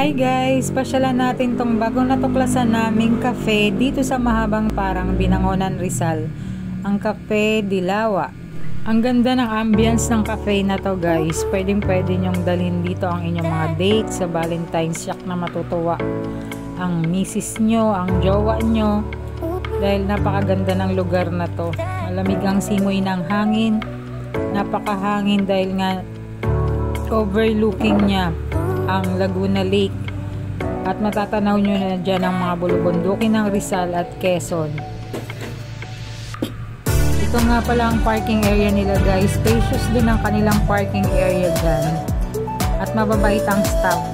Hi guys, pasyalan natin tong bagong natuklasan naming cafe dito sa Mahabang Parang, Binangonan, Rizal. Ang Cafe Dilawa. Ang ganda ng ambience ng cafe na to guys. Pwede nyong dalhin dito ang inyong mga date sa Valentine's. Yak na matutuwa ang misis nyo, ang jowa nyo. Dahil napakaganda ng lugar na to. Malamig ang simoy ng hangin. Napakahangin dahil nga overlooking niya ang Laguna Lake at matatanaw nyo na dyan ang mga bulubundukin ng Rizal at Quezon. Ito nga pala ang parking area nila guys. Spacious din ang kanilang parking area dyan at mababait ang staff.